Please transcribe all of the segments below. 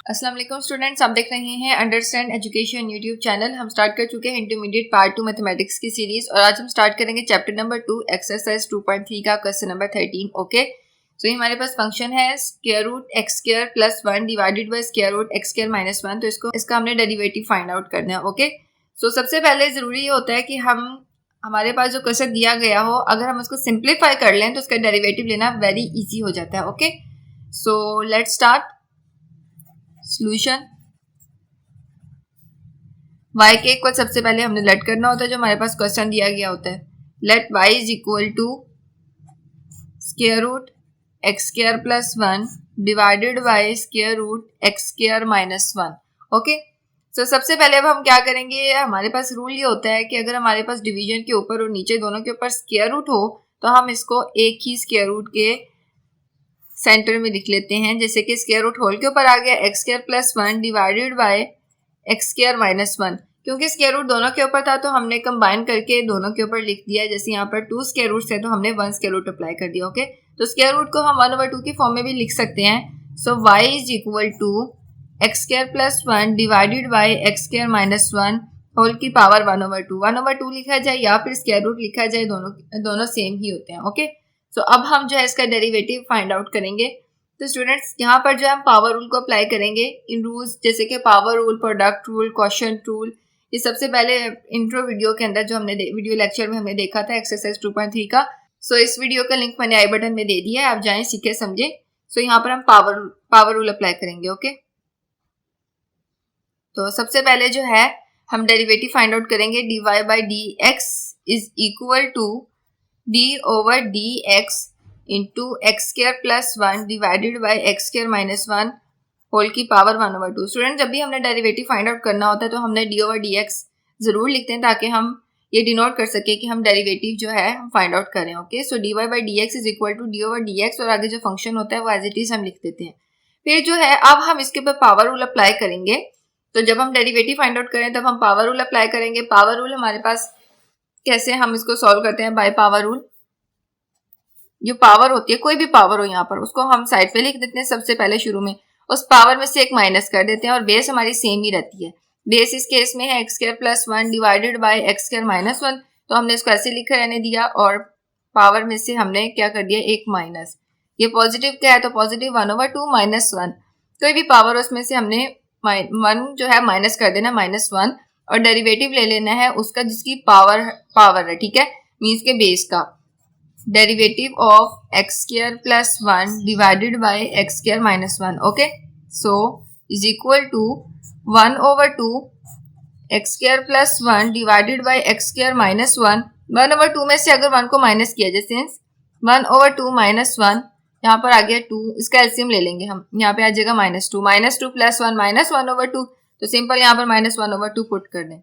अस्सलाम वालेकुम स्टूडेंट्स, आप देख रहे हैं अंडरस्टैंड एजुकेशन यूट्यूब चैनल। हम स्टार्ट कर चुके हैं इंटरमीडिएट पार्ट 2 मैथमेटिक्स की सीरीज और आज हम स्टार्ट करेंगे चैप्टर नंबर 2 एक्सरसाइज 2.3 का क्वेश्चन नंबर 13। ओके, सो ये हमारे पास फंक्शन है square root x square plus 1 divided by square root x square minus 1। तो इसका हमने डेरिवेटिव फाइंड आउट करना है। ओके, सो सबसे पहले जरूरी ये होता है कि हमारे पास जो क्वेश्चन दिया गया हो, अगर हम उसको सिंप्लीफाई कर लें तो उसका डेरिवेटिव लेना वेरी इजी हो जाता है। Okay, so let's start solution. y के को सबसे पहले हमने लेट करना होता है, जो हमारे पास क्वेश्चन दिया गया होता है। Let y is equal to square root x square plus 1 divided by square root x square minus 1। Okay, so सबसे पहले अब हम क्या करेंगे, हमारे पास रूल ये होता है कि अगर हमारे पास डिवीजन के ऊपर और नीचे दोनों के ऊपर स्क्वायर रूट हो तो हम इसको एक ही स्क्वायर रूट के सेंटर में लिख लेते हैं। जैसे कि स्क्वायर रूट होल के ऊपर आ गया x square plus 1 divided by x square minus 1। क्योंकि स्क्वायर रूट दोनों के ऊपर था तो हमने कंबाइन करके दोनों के ऊपर लिख दिया। जैसे यहाँ पर 2 स्क्वायर रूट्स है तो हमने 1 स्क्वायर रूट अप्लाई कर दिया। ओके, तो स्क्वायर रूट को हम 1/2 की फॉर्म में भी लिख सकते हैं। So y is equal to x square plus 1 divided by x square minus 1 whole की पावर 1/2। 1/2 लिखा जाए या फिर स्क्वायर रूट लिखा जाए, दोनों सेम ही होते हैं। ओके, सो अब हम जो है इसका डेरिवेटिव फाइंड आउट करेंगे। तो स्टूडेंट्स यहाँ पर जो है हम पावर रूल को अप्लाई करेंगे इन रूल्स, जैसे कि power rule, product rule, quotient rule. ये सबसे पहले इंट्रो वीडियो के अंदर जो हमने वीडियो लेक्चर में हमने देखा था एक्सरसाइज 2.3 का। सो इस वीडियो का लिंक मैंने आई बटन में दे दिया है, आप जाएं सीखे समझे। सो यहाँ पर हम पावर रूल अप्लाई करेंगे। ओके, तो सबसे पहले जो है हम डेरिवेटिव फाइंड आउट करेंगे। dy by d x is equal to d over d x into x square plus 1 divided by x square minus 1 whole की पावर 1/2। स्टूडेंट, जब भी हमने डेरिवेटिव फाइंड आउट करना होता है तो हमने डी ओवर डी एक्स जरूर लिखते हैं ताकि हम ये डिनोट कर सके कि हम डेरिवेटिव जो है हम फाइंड आउट करें। Okay, so d y by d x is equal to d over d x और आगे जो फंक्शन होता है वो एज इट इज हम लिख देते हैं। फिर जो है अब हम इसके ऊपर पावर रूल अप्लाई करेंगे। तो जब हम डेरिवेटिव फाइंड आउट करें तब हम पावर रूल अप्लाई करेंगे। पावर रूल हमारे पास कैसे हम इसको सॉल्व करते हैं, बाय पावर रूल। जो पावर होती है, कोई भी पावर हो यहाँ पर, उसको हम साइड पे लिख देते हैं सबसे पहले शुरू में। उस पावर में से एक माइनस कर देते हैं और बेस हमारी सेम ही रहती है। बेस इस केस में है x square plus 1 divided by x square minus 1, तो हमने इसको ऐसे लिखा रहने दिया और पावर में से हमने क्या कर दिया, एक माइनस। ये पॉजिटिव क्या है तो पॉजिटिव 1/2 माइनस 1। कोई भी पावर उसमें से हमने 1 जो है माइनस कर देना, -1, और डेरिवेटिव ले लेना है उसका जिसकी पावर है। ठीक है, मीन्स के बेस का derivative of x square plus 1 divided by x square minus 1। Okay, so is equal to 1/2 x square plus 1 divided by x square minus 1। 1/2 में से अगर 1 को माइनस किया जैसे 1/2 माइनस 1, यहाँ पर आ गया 2, इसका एलसीएम ले लेंगे हम, यहाँ पे आ जाएगा -2 प्लस 1 -1/2, तो सिंपल यहाँ पर -1/2 पुट कर दें।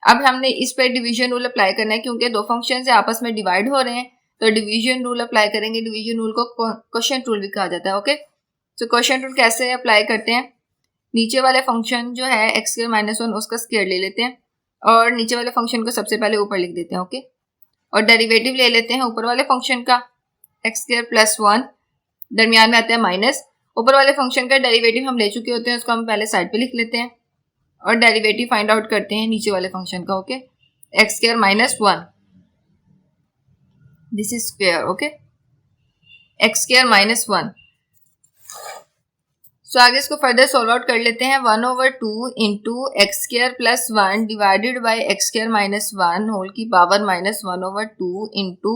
अब हमने इस पर डिवीजन रूल अप्लाई करना है क्योंकि दो फंक्शन से आपस में डिवाइड हो रहे हैं, तो डिवीजन रूल अप्लाई करेंगे। डिवीजन रूल को क्वोशिएंट रूल भी कहा जाता है। ओके, तो क्वोशिएंट रूल कैसे अप्लाई करते हैं, नीचे वाले फंक्शन जो है एक्स स्क्वायर माइनस 1 उसका स्क्वायर ले लेते हैं और नीचे वाले फंक्शन को सबसे पहले ऊपर लिख देते हैं। ओके, और डेरिवेटिव ले लेते हैं ऊपर वाले फंक्शन का एक्स स्क्वायर प्लस 1, दरमियान में आता है माइनस। ऊपर वाले फंक्शन का डेरिवेटिव हम ले चुके होते हैं, उसको हम पहले साइड पे लिख लेते हैं और डेरिवेटिव फाइंड आउट करते हैं नीचे वाले फंक्शन का। Okay, x square minus 1, this is square. Okay, x square minus 1। So आगे इसको फर्दर सोल्व आउट कर लेते हैं। 1/2 into x square plus 1 divided by x square minus 1 whole की power -1/2 into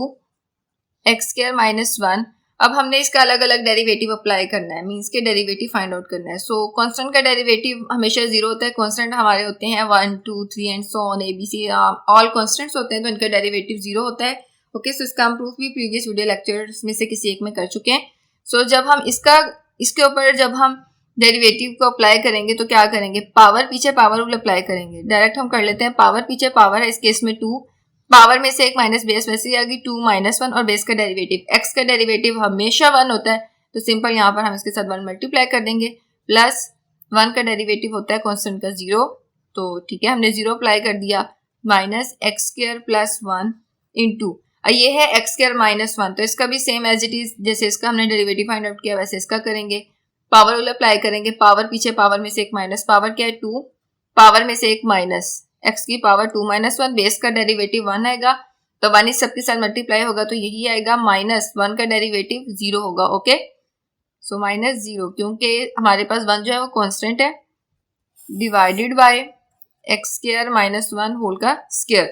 x square minus 1। अब हमने इसका अलग अलग डेरिवेटिव अप्लाई करना है, मीन्स के डेरिवेटिव फाइंड आउट करना है। सो कांस्टेंट का डेरिवेटिव हमेशा 0 होता है। कांस्टेंट हमारे होते हैं 1 2 3 and so on, ABC all constants होते हैं, तो इनका डेरिवेटिव 0 होता है। ओके, सो इसका हम प्रूफ भी प्रीवियस वीडियो लेक्चर्स में से किसी एक में कर चुके हैं। सो जब हम इसके ऊपर जब हम डेरिवेटिव को अप्लाई करेंगे तो क्या करेंगे, पावर पीछे पावर रूल अप्लाई करेंगे। डायरेक्ट हम कर लेते हैं, पावर पीछे पावर है, इस केस में 2, पावर में से एक माइनस, बेस वैसे ही आ गई 2 -1 और बेस का डेरिवेटिव एक्स का डेरिवेटिव हमेशा 1 होता है, तो सिंपल यहाँ पर हम इसके साथ 1 मल्टीप्लाई कर देंगे। प्लस 1 का डेरिवेटिव होता है कांस्टेंट का 0, तो ठीक है हमने 0 अप्लाई कर दिया, minus x square plus 1 into ये है एक्स स्क्वायर माइनस 1, तो इसका भी सेम एज इट इज, जैसे इसका हमने डेरिवेटिव फाइंड आउट किया वैसे इसका करेंगे। पावर रूल अप्लाई करेंगे, पावर पीछे पावर में से एक माइनस, पावर क्या है 2, पावर में से एक माइनस, x की पावर 2 - 1, बेस का डेरिवेटिव 1 आएगा, तो 1 इस सबके साथ मल्टीप्लाई होगा तो यही आएगा, -1 का डेरिवेटिव 0 होगा। ओके, सो -0 क्योंकि हमारे पास 1 जो है वो कांस्टेंट है, divided by x square - 1 whole का square.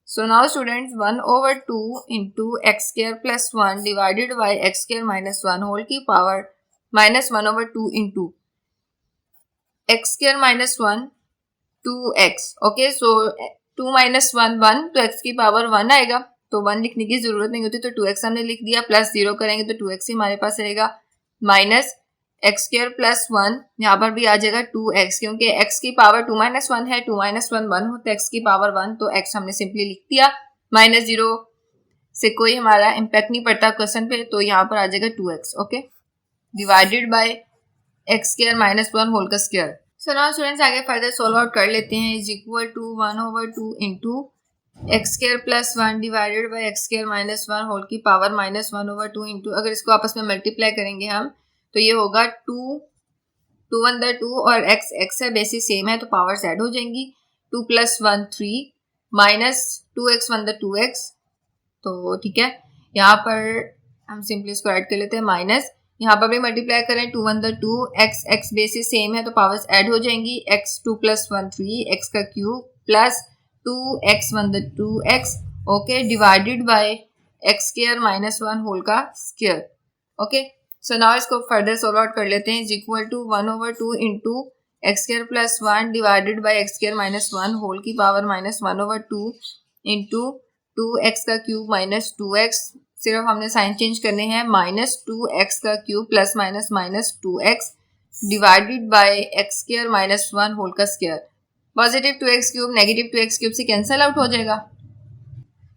So now students 1/2 into x square plus 1 divided by x square minus 1 whole की power -1/2 into x square minus 1 2x। Okay, so 2 minus 1 1, तो x की पावर 1 आएगा, तो 1 लिखने की जरूरत नहीं होती, तो 2x हमने लिख दिया, प्लस 0 करेंगे तो 2x ही हमारे पास रहेगा, माइनस एक्स स्क्वायर प्लस 1, यहाँ पर भी आ जाएगा 2x, क्योंकि x की पावर 2 - 1 है, 2 - 1 1 होता है, x की पावर 1, तो x हमने सिंपली लिख दिया, -0 से कोई हमारा इम्पैक्ट नहीं पड़ता क्वेश्चन पे, तो यहाँ पर आ जाएगा 2x। Okay, divided by x square -1 whole का स्क्वायर। सो नाउ स्टूडेंट्स आगे फर्दर सोल्व आउट कर लेते हैं, is equal to 1/2 into x square plus 1 divided by x square -1 whole की पावर -1/2 इंटू, अगर इसको आपस में मल्टीप्लाई करेंगे हम तो ये होगा 2 2 अंदर 2 और x x है, बेसिस सेम है तो पावर्स ऐड हो जाएंगी, 2 + 1 3 माइनस 2x अंदर 2x, तो ठीक है, यहाँ पर हम सिंपली इसको ऐड कर लेते हैं, माइनस यहाँ पर भी मल्टीप्लाई करें, 2 अंदर 2 x x बेसिस सेम है तो पावर्स ऐड हो जाएंगी, x 2 + 1 3 x का क्यूब प्लस 2x अंदर 2x, okay, divided by x square -1 whole का स्क्वायर। ओके, सो नाउ इसको फर्दर सोल्व आउट कर लेते हैं, is equal to 1/2 into x square plus 1 divided by x square -1 whole की power -1/2 into 2x का cube minus 2x, सिर्फ हमने sign change करने हैं, -2x का cube plus minus 2x divided by x square -1 whole का square. Positive 2x cube negative 2x cube से cancel out हो जाएगा,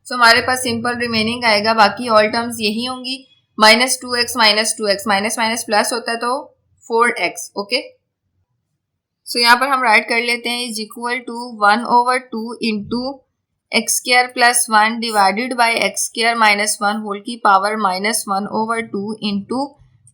सो हमारे पास सिंपल रिमेनिंग आएगा, बाकी ऑल टर्म्स यही होंगी, -2x माइनस प्लस होता है तो 4x। ओके, सो यहाँ पर हम राइट कर लेते हैं, is equal to 1/2 into x square plus 1 divided by x square -1 whole की power -1/2 into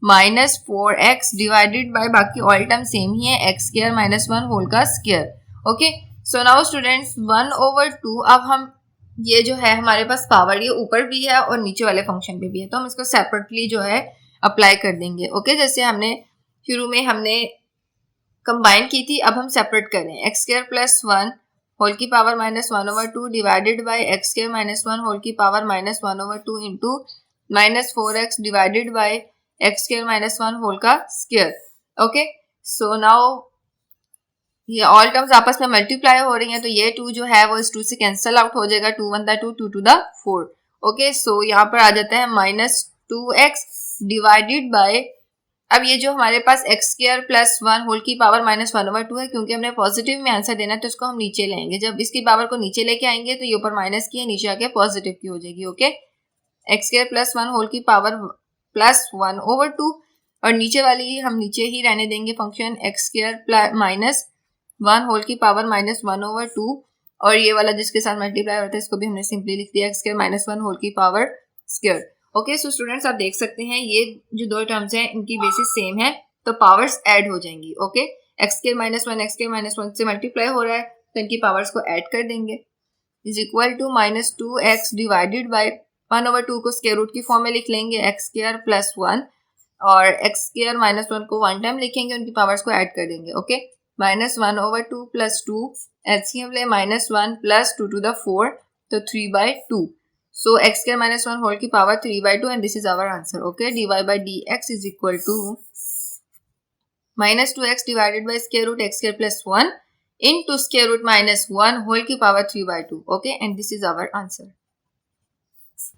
-4x divided by, बाकी ऑल टर्म सेम ही है, एक्स स्क्वायर -1 होल का square. Okay, so now students 1/2, अब हम ये जो है हमारे पास पावर ये ऊपर भी है और नीचे वाले फंक्शन पे भी है, तो हम इसको सेपरेटली जो है अप्लाई कर देंगे। ओके, जैसे हमने शुरू में हमने कंबाइन की थी, अब हम सेपरेट करें, एक्स स्क्वायर प्लस 1 होल की power -1/2 divided by x square -1 whole की power -1/2 into -4x divided by x square -1 whole का स्क्वायर। ओके, सो नाउ ये ऑल टर्म्स आपस में मल्टीप्लाई हो रही हैं, तो ये 2 जो है वो इस 2 से कैंसिल आउट हो जाएगा, 2 1 2 2 2 4। ओके, सो यहाँ पर आ जाता है -2x डिवाइडेड बाय, अब ये जो हमारे पास एक्स स्क्वायर प्लस 1 होल की पावर -1/2 है, क्योंकि हमने पॉजिटिव में आंसर देना है तो इसको हम नीचे लेंगे, जब इसकी पावर को नीचे लेके आएंगे तो ये ऊपर माइनस की है, नीचे आके पॉजिटिव की हो जाएगी। Okay, x square plus 1 whole की पावर प्लस 1/2 और नीचे वाली हम नीचे ही रहने देंगे फंक्शन, एक्स स्क्वायर -1 होल की पावर -1/2, और ये वाला जिसके साथ मल्टीप्लाई होता है इसको भी हमने सिंपली लिख दिया, एक्स स्क्वायर -1 होल की power square. Okay, so students आप देख सकते हैं ये जो दो टर्म्स हैं इनकी बेसिस सेम है तो पावर्स ऐड हो जाएंगी। Okay, x square -1 x square -1 से मल्टीप्लाई हो रहा है तो इनकी पावर्स को ऐड कर देंगे, is equal to -2x divided by 1/2 को स्क्वायर रूट की फॉर्म में लिख लेंगे, एक्स स्क्वायर प्लस 1 और एक्स स्क्वायर -1 को 1 टाइम लिखेंगे, उनकी पावर्स को ऐड कर देंगे। ओके, -1/2 प्लस 2 एलसीएम ले -1 प्लस 2 to the 4, तो 3/2, so x square -1 whole की power 3/2 and this is our answer. Okay, dy by dx is equal to -2x divided by square root x square plus 1 into square root -1 whole की power 3/2. Okay, and this is our answer.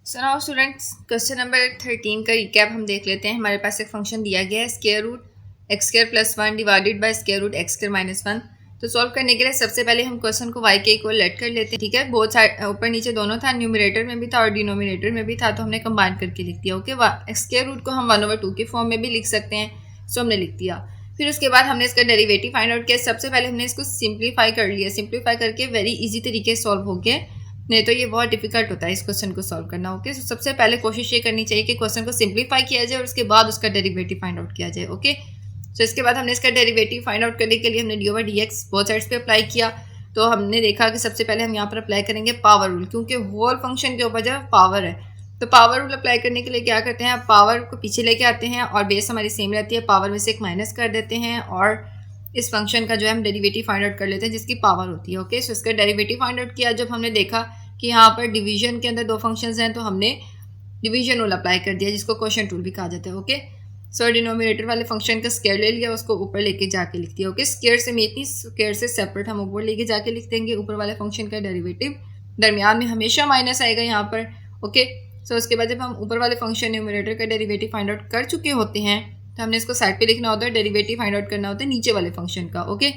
So now students question number 13 का recap हम देख लेते हैं। हमारे पास एक function दिया गया है square root x square plus 1 divided by square root x square -1। तो सॉल्व करने के लिए सबसे पहले हम क्वेश्चन को y के इक्वल लेट कर लेते हैं। ठीक है, बोथ साइड ऊपर नीचे दोनों था, न्यूमरेटर में भी था और डिनोमिनेटर में भी था, तो हमने कंबाइन करके लिख दिया। ओके, स्क्वायर रूट को हम 1/2 के फॉर्म में भी लिख सकते हैं, सो हमने लिख दिया। फिर उसके बाद हमने इसका डेरिवेटिव फाइंड आउट किया। सबसे पहले हमने इसको सिंप्लीफाई कर लिया, सिंप्लीफाई करके वेरी इजी तरीके से सॉल्व हो गया, नहीं तो ये बहुत डिफिकल्ट होता है इस क्वेश्चन को सॉल्व करना। ओके, सो सबसे पहले कोशिश ये करनी चाहिए कि क्वेश्चन को सिंप्लीफाई किया जाए और उसके बाद उसका डेरिवेटिव फाइंड आउट किया जाए। ओके, सो इसके बाद हमने इसका डेरिवेटिव फाइंड आउट करने के लिए हमने D over d x both sides पे अप्लाई किया। तो हमने देखा कि सबसे पहले हम यहाँ पर अप्लाई करेंगे पावर रूल, क्योंकि होल फंक्शन के ऊपर जो पावर है, तो पावर रूल अप्लाई करने के लिए क्या करते हैं, पावर को पीछे लेके आते हैं और बेस हमारी सेम रहती है, पावर में से एक माइनस कर देते हैं और इस फंक्शन का जो है हम डेरिवेटिव फाइंड आउट कर लेते हैं जिसकी पावर होती है। ओके, सो इसका डेरिवेटिव फाइंड आउट किया जब हमने देखा कि यहाँ पर डिवीजन के अंदर दो फंक्शंस हैं, तो हमने डिवीजन रूल अप्लाई कर दिया जिसको क्वोशिएंट रूल भी कहा जाता है। ओके, सो डिनोमिनेटर वाले फंक्शन का स्क्वायर ले लिया, उसको ऊपर लेके जाके लिख दिया। ओके, स्क्वायर से मेथी, स्क्वायर से सेपरेट हम ऊपर लेके जाके लिख देंगे ऊपर वाले फंक्शन का डेरिवेटिव, दरमियान में हमेशा माइनस आएगा यहाँ पर। ओके, सो उसके बाद जब हम ऊपर वाले फंक्शन न्यूमरेटर का डेरिवेटिव फाइंड आउट कर चुके होते हैं तो हमने इसको साइड पे लिखना होता है, डेरिवेटिव फाइंड आउट करना होता है नीचे वाले फंक्शन का। ओके,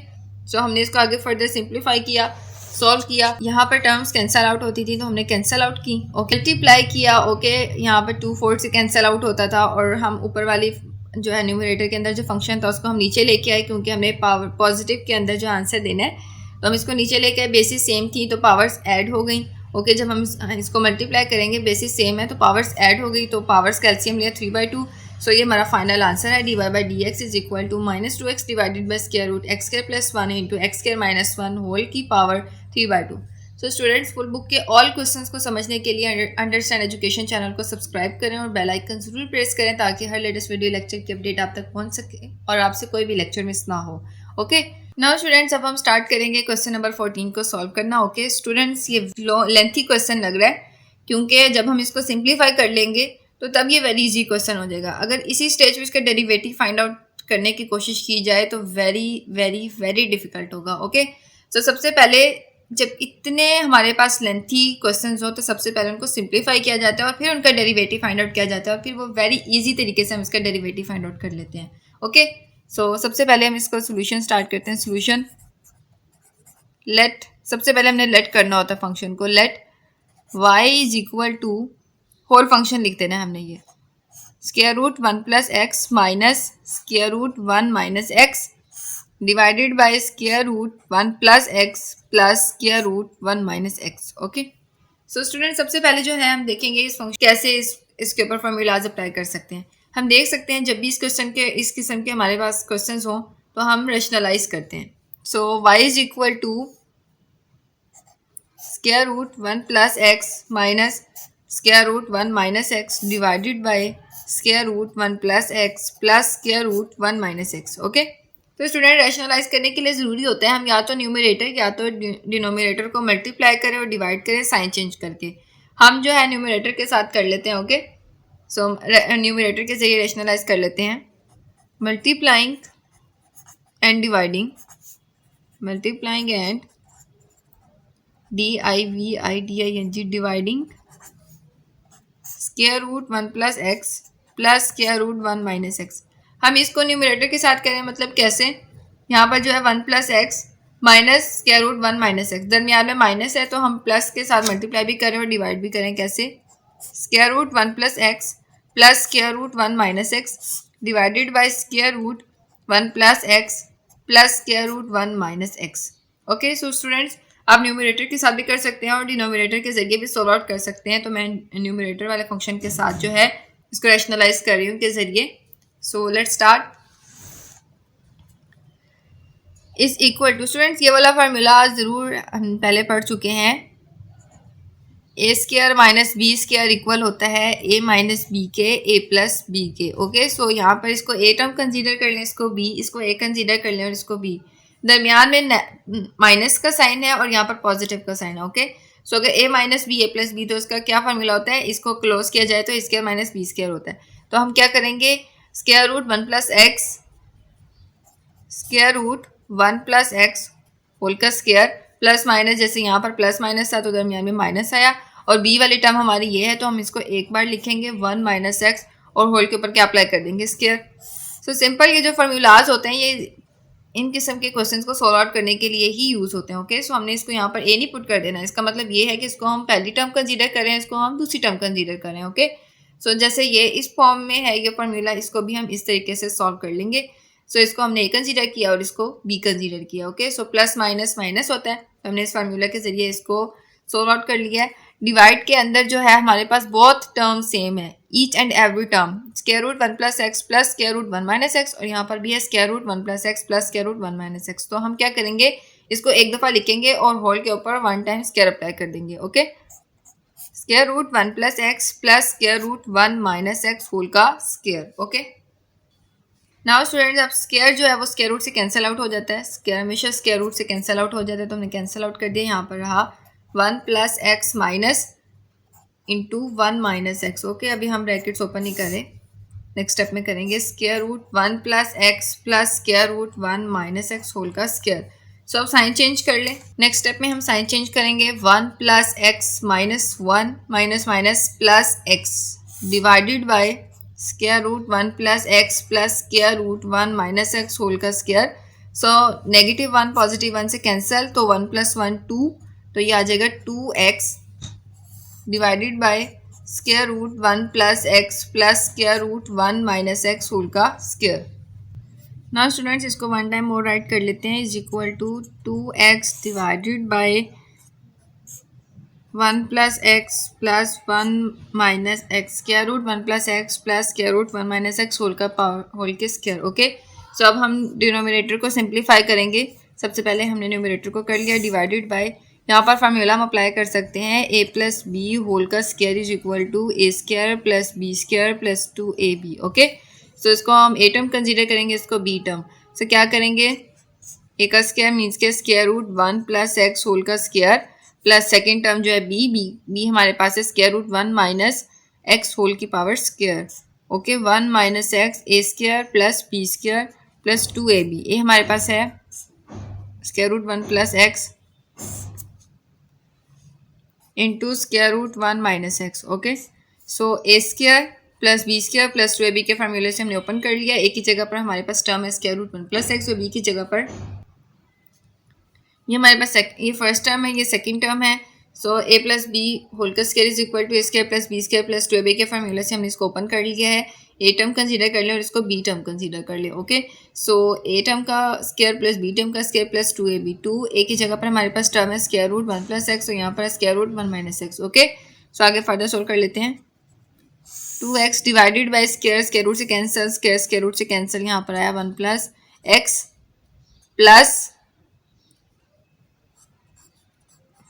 सो हमने इसको आगे फर्दर सिंप्लीफाई किया, सॉल्व किया। यहाँ पर टर्म्स कैंसल आउट होती थी तो हमने कैंसल आउट की। ओके, मल्टीप्लाई किया। ओके, यहाँ पर 2/4 से कैंसल आउट होता था और हम ऊपर वाली जो है न्यूमरेटर के अंदर जो फंक्शन था उसको हम नीचे लेके आए, क्योंकि हमें पावर पॉजिटिव के अंदर जो आंसर देना है तो हम इसको नीचे लेके आए। बेसिस सेम थी तो पावर्स ऐड हो गई। ओके, जब हम इसको मल्टीप्लाई करेंगे, बेसिस सेम है तो पावर्स ऐड हो गई, तो पावर्स का एलसीएम लिया 3/2। सो ये हमारा फाइनल आंसर है, d y by d x is equal to -2x divided by square root x square plus 1 into x square minus 1 whole की power 3/2। So students, full book के all questions को समझने के लिए understand education channel को subscribe करें और bell icon जरूर प्रेस करें ताकि हर लेटेस्ट वीडियो लेक्चर की अपडेट आप तक पहुंच सके और आपसे कोई भी लेक्चर मिस ना हो। ओके, नाउ स्टूडेंट्स, अब हम स्टार्ट करेंगे क्वेश्चन नंबर 14 को सॉल्व करना। ओके स्टूडेंट्स, ये लेंथी क्वेश्चन लग रहा है क्योंकि जब हम इसको सिंप्लीफाई कर लेंगे तो तब ये वेरी इजी क्वेश्चन हो जाएगा। अगर इसी स्टेज पे इसका डेरिवेटिव फाइंड आउट करने की कोशिश की जाए तो वेरी वेरी वेरी डिफिकल्ट होगा। ओके, सो सबसे पहले जब इतने हमारे पास लेंथी क्वेश्चंस हो तो सबसे पहले उनको सिंप्लीफाई किया जाता है और फिर उनका डेरिवेटिव फाइंड आउट किया जाता है और फिर वो वेरी इजी तरीके से हम इसका डेरिवेटिव फाइंड आउट कर लेते हैं। ओके, सो सबसे पहले हम इसको सोल्यूशन स्टार्ट करते हैं। सोल्यूशन लेट, सबसे पहले हमने लेट करना होता है फंक्शन को। Let y is equal to, whole function लिख देना है हमने, ये square root 1 plus x minus square root 1 minus x divided by square root 1 plus x plus square root 1 minus x. Okay, so student, सबसे पहले जो है हम देखेंगे इस फंक्शन कैसे इसके ऊपर फॉर्मूलाज अप्लाई कर सकते हैं। हम देख सकते हैं जब भी इस किस्म के हमारे पास क्वेश्चंस हो तो हम रेशनलाइज करते हैं। So y is equal to square root 1 plus x minus square root 1 minus x divided by square root 1 plus x plus square root 1 minus x. Okay, तो स्टूडेंट, रैशनलाइज करने के लिए ज़रूरी होता है हम या तो न्यूमरेटर या तो डिनोमिनेटर को मल्टीप्लाई करें और डिवाइड करें साइन चेंज करके। हम जो है न्यूमरेटर के साथ कर लेते हैं। ओके, सो न्यूमरेटर के जरिए रैशनलाइज कर लेते हैं, multiplying and dividing, multiplying and DIVIDING dividing square root 1 plus x plus square root 1 minus x. हम इसको न्यूमरेटर के साथ करें, मतलब कैसे, यहाँ पर जो है 1 plus x minus square root 1 minus x, दरमियान में माइनस है तो हम प्लस के साथ मल्टीप्लाई भी करें और डिवाइड भी करें। कैसे, square root 1 plus x plus square root 1 minus x divided by square root 1 plus x plus square root 1 minus x. Okay, so students, आप न्यूमरेटर के साथ भी कर सकते हैं और डिनोमिनेटर के जरिए भी सोल्व आउट कर सकते हैं। तो मैं न्यूमरेटर वाले फंक्शन के साथ जो है इसको रैशनलाइज कर रही हूँ के जरिए। So let's start. Is equal to, students, ये वाला फार्मूला ज़रूर हम पहले पढ़ चुके हैं। A square minus b square equal होता है ए माइनस बी के ए प्लस बी के। ओके, सो यहाँ पर इसको ए टर्म कंसीडर कर लें, इसको बी, इसको ए कंसीडर कर लें और इसको बी। दरमियान में माइनस का साइन है और यहाँ पर पॉजिटिव का साइन है। ओके, सो अगर ए minus b a plus B तो इसका क्या फार्मूला होता है, इसको क्लोज किया जाए तो a square minus b square होता है। तो हम क्या करेंगे, square root 1 plus x square root 1 plus x whole का स्क्वायर प्लस माइनस, जैसे यहाँ पर प्लस माइनस था तो दरमियान में माइनस आया और बी वाली टर्म हमारी ये है तो हम इसको एक बार लिखेंगे 1 माइनस एक्स और होल के ऊपर क्या अप्लाई कर देंगे, स्क्वायर। सो सिंपल, ये जो फार्मूलाज होते हैं ये इन किस्म के क्वेश्चंस को सॉल्व आउट करने के लिए ही यूज़ होते हैं। ओके, सो हमने इसको यहाँ पर ए नहीं पुट कर देना, इसका मतलब ये है कि इसको हम पहली टर्म कंसीडर करें, इसको हम दूसरी टर्म कंसीडर करें। ओके, सो जैसे ये इस फॉर्म में है ये फार्मूला, इसको भी हम इस तरीके से सॉल्व कर लेंगे। सो इसको हमने ए कंसीडर किया और इसको बी कंसीडर किया। Okay, so plus minus minus होता है तो हमने इस फार्मूला के जरिए इसको सॉल्व आउट कर लिया है। डिवाइड के अंदर जो है हमारे पास बहुत टर्म सेम है, each and every term, square root 1 plus x plus square root 1 minus x, और यहाँ पर भी है square root 1 plus x plus square root 1 minus x. तो हम क्या करेंगे, इसको एक दफ़ा लिखेंगे और होल के ऊपर 1 टाइम स्क्वायर अप्लाई कर देंगे। Okay, square root 1 plus x plus square root 1 minus x whole का स्क्वायर। ओके, नाउ स्टूडेंट्स, अब स्क्वायर जो है वो स्क्वायर रूट से कैंसिल आउट हो जाता है, स्क्वायर हमेशा स्क्वायर रूट से कैंसिल आउट हो जाता है, तो हमने कैंसिल आउट कर दिया। यहाँ पर रहा 1 plus x minus into 1 minus x. Okay, अभी हम ब्रैकेट्स ओपन नहीं करें, नेक्स्ट स्टेप में करेंगे square root 1 plus x plus square root 1 minus x whole का स्क्वायर। सो अब साइन चेंज कर लें, नेक्स्ट स्टेप में हम साइन चेंज करेंगे, 1 plus x minus 1 minus minus plus x divided by square root 1 plus x plus square root 1 minus x whole का square. So negative 1 positive 1 से cancel, तो 1 plus 1 2, तो ये आ जाएगा 2x divided by square root 1 plus x plus square root 1 minus x whole का square. Now students, इसको one time और राइट कर लेते हैं, is equal to 2x divided by 1 plus x plus 1 minus x square root 1 plus x plus square root 1 minus x whole का power whole के square. Okay, so अब हम denominator को सिंप्लीफाई करेंगे। सबसे पहले हमने न्यूमिनेटर को कर लिया डिवाइडेड बाय, यहाँ पर फार्मूला हम अप्लाई कर सकते हैं, a प्लस बी होल का square is equal to a square plus b square plus 2ab। Okay, so इसको हम a टर्म कंसीडर करेंगे, इसको b टर्म। सो क्या करेंगे, a का स्क्वायर मीन्स के square root 1 plus x whole का स्क्वायर प्लस सेकेंड टर्म जो है b हमारे पास है square root 1 minus x whole की power square. Okay, 1 minus x a square plus b square plus 2ab, ये हमारे पास है square root 1 plus x into square root 1 minus x. Okay, so a square plus b square plus 2ab के फार्मूले से हमने open कर लिया। ए की जगह पर हमारे पास टर्म है स्क्वायर रूट 1 प्लस एक्स, और बी की जगह पर ये हमारे पास ये फर्स्ट टर्म है, ये सेकंड टर्म है। So a plus b whole का square is equal to a square plus b square plus 2ab के फार्मूले से हमने इसको ओपन कर लिया है। ए टर्म कंसीडर कर लें और इसको बी टर्म कंसीडर कर लें। ओके, सो ए टर्म का स्क्वायर प्लस बी टर्म का स्क्वायर प्लस 2ab, 2a की जगह पर हमारे पास टर्म है स्क्वायर रूट 1 प्लस एक्स, और यहाँ पर square root 1 minus x. Okay, so आगे फर्दर सोल्व कर लेते हैं। 2x divided by square root से कैंसिल, स्क्वायर रूट से कैंसिल, यहाँ पर आया 1 plus x plus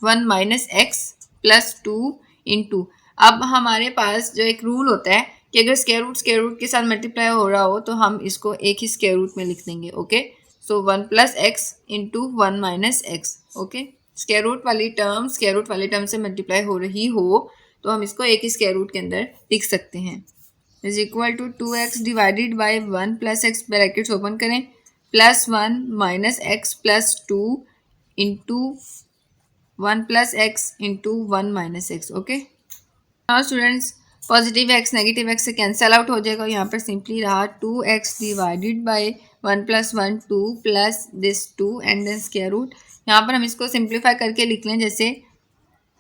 1 minus x plus 2 into, अब हमारे पास जो एक रूल होता है कि अगर स्क्वायर रूट के साथ मल्टीप्लाई हो रहा हो तो हम इसको एक ही स्क्वायर रूट में लिख देंगे। Okay, so 1 plus x into 1 minus x. Okay, square root वाली टर्म से मल्टीप्लाई हो रही हो तो हम इसको एक ही स्क्वायर रूट के अंदर लिख सकते हैं। Is equal to 2x divided by 1 plus x, brackets open करें, plus 1 minus x plus 2 into 1 plus x into 1 minus x. Okay, now students, positive x negative x से कैंसिल आउट हो जाएगा, यहाँ पर सिंपली रहा 2x divided by 1 plus 1 2 plus this 2 and then square root. यहाँ पर हम इसको सिंप्लीफाई करके लिख लें, जैसे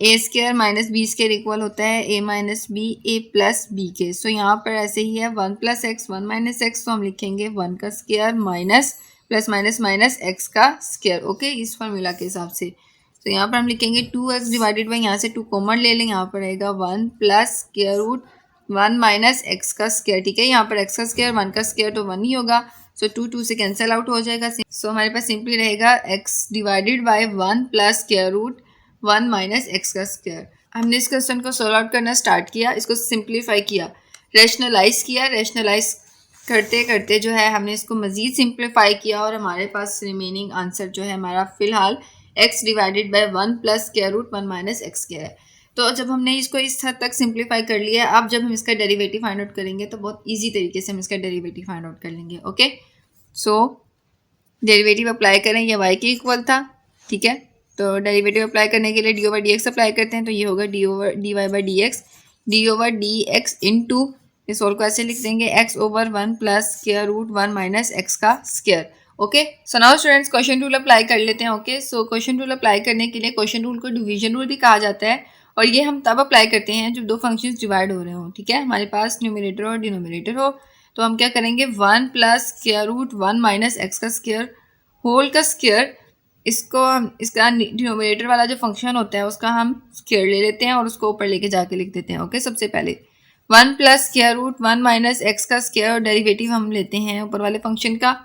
ए square minus b square equal होता है a minus b a plus b के। सो यहाँ पर ऐसे ही है 1 प्लस एक्स 1 माइनस एक्स, तो हम लिखेंगे 1 का square minus plus minus minus x का स्क्वायर। ओके, इस फॉर्मूला के हिसाब से। तो यहाँ पर हम लिखेंगे 2x डिवाइडेड बाई, यहाँ से 2 कॉमन ले लें, यहाँ पर आएगा 1 plus square root 1 minus x का स्क्वायर। ठीक है, यहाँ पर एक्स का स्क्वायर 1 का स्क्वायर तो 1 ही होगा, सो 2 से कैंसिल आउट हो जाएगा। सो हमारे पास सिंपली रहेगा x divided by 1 plus square root 1 minus x का स्क्वायर। हमने इस क्वेश्चन को सोल्व आउट करना स्टार्ट किया, इसको सिंप्लीफाई किया, रेशनलाइज किया, रेशनलाइज करते करते जो है हमने इसको मज़ीद सिंप्लीफाई किया, और हमारे पास रिमेनिंग आंसर जो है हमारा फ़िलहाल x divided by 1 plus square root 1 minus x square है। तो जब हमने इसको इस हद तक सिंप्लीफाई कर लिया है, अब जब हम इसका डेरिवेटिव फाइंड आउट करेंगे तो बहुत ईजी तरीके से हम इसका डेरिवेटिव फाइंड आउट कर लेंगे। ओके, सो डेरिवेटिव अप्लाई करें, यह y के इक्वल था। ठीक है, तो डेरिवेटिव अप्लाई करने के लिए d over d x apply करते हैं, तो ये होगा d y by d over d x into, इस और को ऐसे लिख देंगे x over 1 plus square root 1 minus x का square. Okay, so now students, question rule apply कर लेते हैं। Okay, so question rule apply करने के लिए क्वेश्चन रूल को डिवीजन रूल भी कहा जाता है, और ये हम तब अप्लाई करते हैं जब दो फंक्शंस डिवाइड हो रहे हो। ठीक है, हमारे पास न्यूमिनेटर और डिनोमिनेटर हो, तो हम क्या करेंगे 1 plus square root 1 minus x का स्क्वायर होल का स्क्वायर इसको हम इसका डिनोमिनेटर वाला जो फंक्शन होता है उसका हम स्क्वायर ले लेते हैं और उसको ऊपर लेके जाके लिख देते हैं। ओके, सबसे पहले 1 plus square root 1 minus x का स्क्वायर और डेरिवेटिव हम लेते हैं ऊपर वाले फंक्शन का,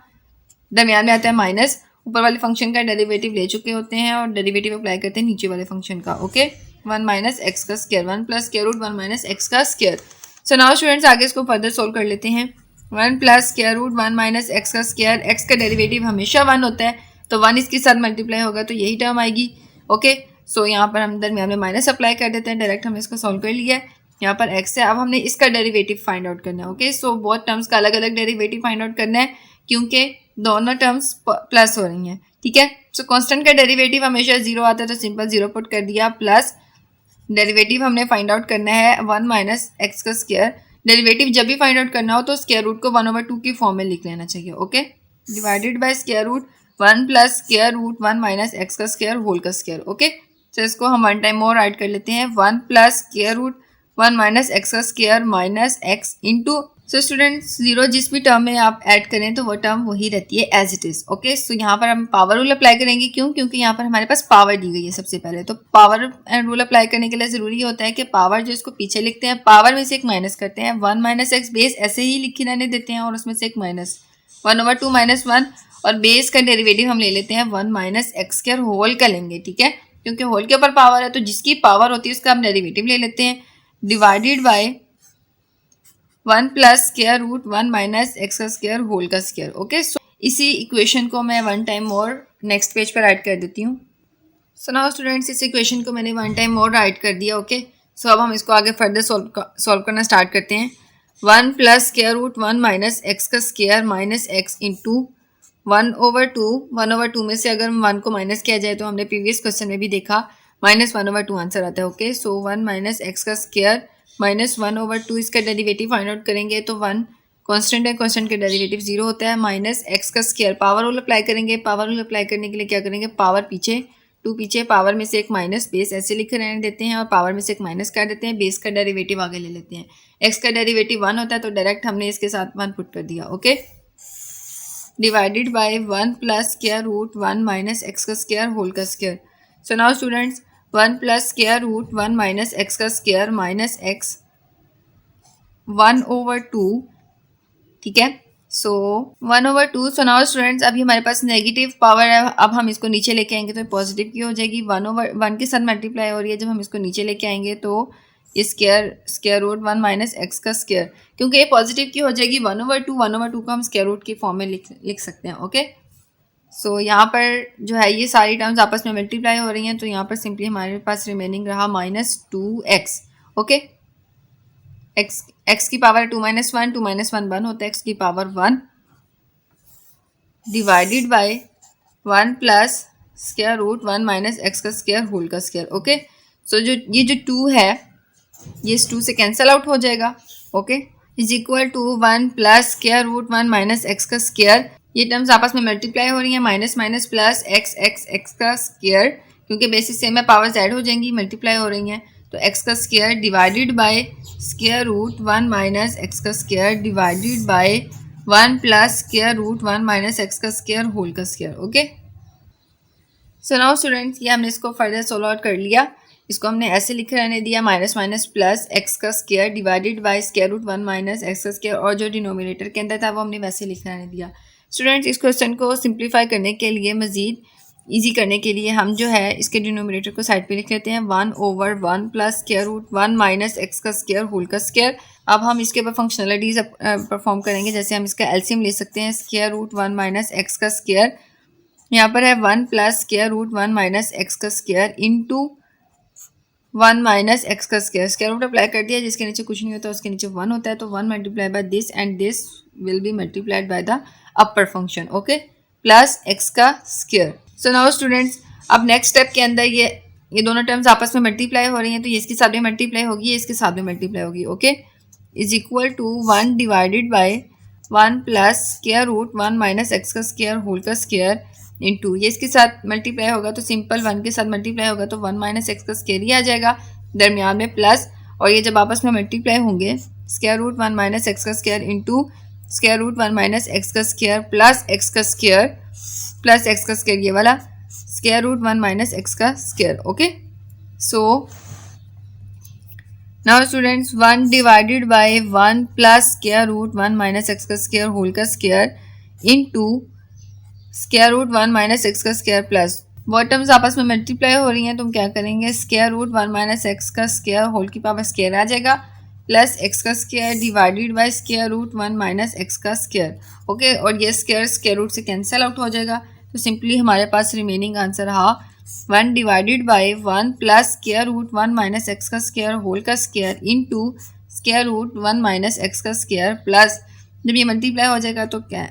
दरमियान में आता है माइनस, ऊपर वाले फंक्शन का डेरिवेटिव ले चुके होते हैं और डेरिवेटिव अप्लाई करते हैं नीचे वाले फंक्शन का। ओके, 1 माइनस एक्स का square, 1 plus square root 1 minus x का स्क्वायर। सो नाउ स्टूडेंट्स आगे इसको फर्दर सोल्व कर लेते हैं। 1 plus square root 1 minus x का स्क्वायर, एक्स का डेरिवेटिव हमेशा 1 होता है तो 1 इसके साथ मल्टीप्लाई होगा तो यही टर्म आएगी। ओके, सो यहाँ पर हम दरमियान में माइनस अप्लाई कर देते हैं, डायरेक्ट हमने इसको सॉल्व कर लिया है। यहाँ पर एक्स है, अब हमने इसका डेरिवेटिव फाइंड आउट करना है। ओके, सो बहुत टर्म्स का अलग अलग डेरिवेटिव फाइंड आउट करना है क्योंकि दोनों टर्म्स प्लस हो रही हैं। ठीक है, सो कांस्टेंट का डेरिवेटिव हमेशा 0 आता है तो सिंपल 0 पुट कर दिया, प्लस डेरिवेटिव हमने फाइंड आउट करना है 1 माइनस एक्स का स्क्वायर। डेरिवेटिव जब भी फाइंड आउट करना हो तो स्क्वायर रूट को 1/2 की फॉर्म में लिख लेना चाहिए। ओके, divided by square root 1 plus square root 1 minus x का स्क्वायर होल का स्क्वायर। ओके, तो इसको हम 1 टाइम और राइट कर लेते हैं, 1 plus square root 1 minus x का square minus x into. So students 0 जिस भी टर्म में आप ऐड करें तो वो टर्म वही रहती है as it is. Okay, so यहाँ पर हम पावर रूल अप्लाई करेंगे, क्यों? क्योंकि यहाँ पर हमारे पास पावर दी गई है सबसे पहले, तो पावर एंड रूल अप्लाई करने के लिए जरूरी होता है कि पावर जो इसको पीछे लिखते हैं पावर में से एक माइनस करते हैं, 1 माइनस एक्स बेस ऐसे ही लिखी रहने देते हैं और उसमें से एक माइनस 1/2 माइनस 1 और बेस का डेरिवेटिव हम ले लेते हैं 1 माइनस एक्स स्क्वायर होल का लेंगे। ठीक है, क्योंकि होल के ऊपर पावर है तो जिसकी पावर होती है उसका हम डेरिवेटिव ले लेते हैं, divided by 1 plus square root 1 minus x का स्क्वायर होल का स्क्वायर। ओके, सो इसी इक्वेशन को मैं 1 टाइम और नेक्स्ट पेज पर ऐड कर देती हूँ। सो नाउ स्टूडेंट्स इस इक्वेशन को मैंने 1 टाइम और राइट कर दिया। ओके, सो अब हम इसको आगे फर्दर सॉल्व करना स्टार्ट करते हैं। 1 plus square root 1 minus x का स्क्वायर माइनस एक्स इंटू 1/2। 1/2 में से अगर 1 को माइनस किया जाए तो हमने प्रीवियस क्वेश्चन में भी देखा -1/2 आंसर आता है। ओके, सो 1 माइनस एक्स का स्क्वायर माइनस 1/2, इसका डेरिवेटिव फाइंड आउट करेंगे तो 1 कांस्टेंट है, कांस्टेंट का डेरिवेटिव 0 होता है, माइनस एक्स का स्क्वायर। पावर रूल अप्लाई करेंगे, पावर रूल अप्लाई करने के लिए क्या करेंगे, पावर पीछे 2 पीछे, पावर में से एक माइनस, बेस ऐसे लिख रहने देते हैं और पावर में से एक माइनस कर देते हैं, बेस का डेरिवेटिव आगे ले लेते हैं। एक्स का डेरिवेटिव 1 होता है तो डायरेक्ट हमने इसके साथ 1 पुट कर दिया। Okay, divided by 1 plus square root 1 minus x का स्क्वायर होल का square. So now students 1 plus square root 1 minus x का स्क्वायर माइनस एक्स 1/2। ठीक है, सो 1/2। सो नाउ स्टूडेंट्स अभी हमारे पास नेगेटिव पावर है, अब हम इसको नीचे लेके आएंगे तो पॉजिटिव की हो जाएगी, 1/1 के साथ मल्टीप्लाई हो रही है, जब हम इसको नीचे लेके आएंगे तो स्क्वायर रूट 1 माइनस एक्स का स्क्वायर, क्योंकि ये पॉजिटिव की हो जाएगी 1/2 को हम स्क्वायर रूट की फॉर्म में लिख सकते हैं। ओके, सो यहाँ पर जो है ये सारी टर्म्स आपस में मल्टीप्लाई हो रही हैं तो यहाँ पर सिंपली हमारे पास रिमेनिंग रहा -2x। ओके, एक्स की पावर 2 - 1, 2 - 1 1 होता है, एक्स की power 1 divided by 1 plus square root 1 minus x का स्क्वायर होल का स्क्वायर। ओके, सो जो ये जो 2 है ये इस 2 से कैंसिल आउट हो जाएगा। Okay, is equal to 1 plus square root 1 minus x का स्क्वायर, ये टर्म्स आपस में मल्टीप्लाई हो रही हैं, माइनस माइनस प्लस एक्स का स्क्वायर, क्योंकि बेसिस सेम है पावर्स ऐड हो जाएंगी, मल्टीप्लाई हो रही हैं तो एक्स का square divided by square root 1 minus x का square divided by 1 plus square root 1 minus x का स्क्वायर होल का square. Okay, so now students ये हमने इसको फर्दर सोल्व आउट कर लिया, इसको हमने ऐसे लिख रहने दिया माइनस माइनस प्लस एक्स का square divided by square root 1 minus x का स्क्वायर, और जो डिनोमिनेटर के अंदर था वो हमने वैसे लिख रहने दिया। स्टूडेंट्स इस क्वेश्चन को सिंप्लीफाई करने के लिए, मज़ीद ईजी करने के लिए हम जो है इसके डिनोमिनेटर को साइड पे लिख लेते हैं 1/1 plus square root 1 minus x का स्क्वायर होल का स्क्वायर। अब हम इसके ऊपर फंक्शनलिटीज़ परफॉर्म करेंगे, जैसे हम इसका एलसीएम ले सकते हैं, स्क्वायर रूट 1 माइनस एक्स का स्क्वायर, यहाँ पर है 1 plus square root 1 minus x का स्क्वायर इंटू 1 माइनस एक्स का स्क्वायर, स्क्वायर रूट अप्लाई कर दिया, जिसके नीचे कुछ नहीं होता उसके नीचे 1 होता है, तो 1 multiply by this and this will be multiplied by the upper function. Okay, plus x का स्क्वायर। सो नाउ स्टूडेंट्स अब नेक्स्ट स्टेप के अंदर ये दोनों टर्म्स आपस में मल्टीप्लाई हो रही हैं, तो ये इसके साथ में मल्टीप्लाई होगी, ये इसके साथ में मल्टीप्लाई होगी। Okay, is equal to 1 divided by 1 plus square root 1 minus x का स्क्वायर होल का स्क्वायर इंटू, ये इसके साथ मल्टीप्लाई होगा तो सिंपल 1 के साथ मल्टीप्लाई होगा तो 1 माइनस एक्स का स्क्वायर ही आ जाएगा, दरमियान में प्लस, और ये जब आपस में मल्टीप्लाई होंगे स्क्वायर रूट 1 माइनस एक्स का square into square root 1 minus x का स्क्वायर प्लस एक्स का स्क्वायर ये वाला, स्क्वायर रूट 1 माइनस एक्स का square. Okay, so now students 1 divided by 1 plus square root 1 minus x का square whole का square into square root 1 minus x का square plus बहुत terms आपस में मल्टीप्लाई हो रही हैं तो हम क्या करेंगे, स्क्वायर रूट 1 माइनस एक्स का स्क्वायर होल की पावर स्क्वायर आ जाएगा प्लस एक्स का square divided by square root 1 minus x का स्क्वायर. ओके, और ये स्क्वायर स्क्वायर रूट से कैंसिल आउट हो जाएगा तो सिंपली हमारे पास रिमेनिंग आंसर रहा 1 divided by 1 plus square root 1 minus x का स्क्वायर होल का square into square root 1 minus x का स्क्वायर प्लस जब ये मल्टीप्लाई हो जाएगा तो क्या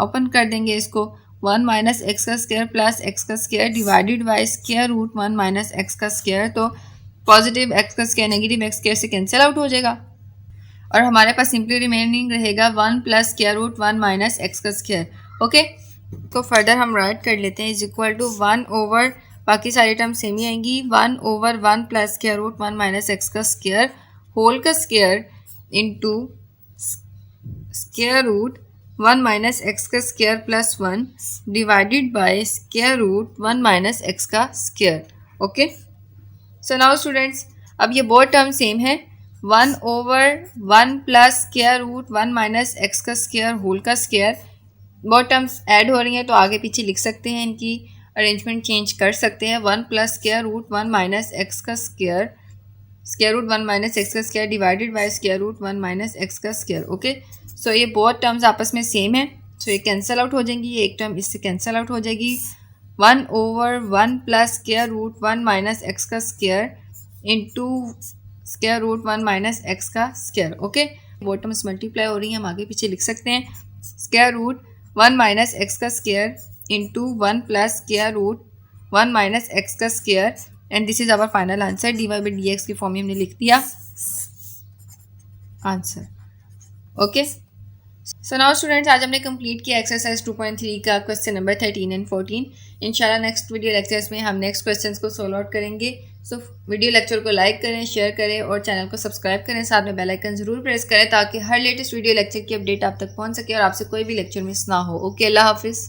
ओपन कर देंगे इसको 1 माइनस एक्स का स्क्वायर प्लस एक्स का square divided by square root 1 minus x का स्क्वायर. तो पॉजिटिव एक्स का स्क्वायर नेगेटिव एक्स स्क्वायर से कैंसिल आउट हो जाएगा और हमारे पास सिंपली रिमेनिंग रहेगा 1 plus square root 1 minus x का स्क्वायर. ओके, तो फर्दर हम राइट कर लेते हैं इज इक्वल टू 1 ओवर बाकी सारी टर्म सेम ही आएंगी 1 over 1 plus square root 1 minus x का स्क्वायर होल का square into square root 1 minus x का square plus 1 divided by square root 1 minus x का square. Okay, so now students अब ये बहुत टर्म सेम है 1 over 1 plus square root 1 minus x का square whole का square. बहुत टर्म्स ऐड हो रही हैं तो आगे पीछे लिख सकते हैं, इनकी अरेंजमेंट चेंज कर सकते हैं. 1 plus square root 1 minus x का square square root 1 minus x का square divided by square root 1 minus x का स्क्वायर. ओके, सो ये बहुत टर्म्स आपस में सेम है सो ये कैंसिल आउट हो जाएंगी, ये एक टर्म इससे कैंसिल आउट हो जाएगी 1 over 1 plus square root 1 minus x का square into square root 1 minus x का स्क्वायर. ओके, बहुत टर्म्स मल्टीप्लाई हो रही हैं, हम आगे पीछे लिख सकते हैं स्क्वायर रूट 1 माइनस एक्स का square into 1 plus square root 1 minus x का square and this is our final answer. D y by d x की फॉर्म में हमने लिख दिया answer. Okay, so now students आज हमने कंप्लीट किया एक्सरसाइज 2.3 का क्वेश्चन नंबर 13 एंड 14. इंशाल्लाह नेक्स्ट वीडियो लेक्चर्स में हम नेक्स्ट क्वेश्चंस को सोल्व आउट करेंगे. सो वीडियो लेक्चर को लाइक करें, शेयर करें और चैनल को सब्सक्राइब करें, साथ में बेल आइकन जरूर प्रेस करें ताकि हर लेटेस्ट वीडियो लेक्चर की अपडेट आप तक पहुंच सके और आपसे कोई भी लेक्चर मिस ना हो. ओके, अल्लाह हाफिज़.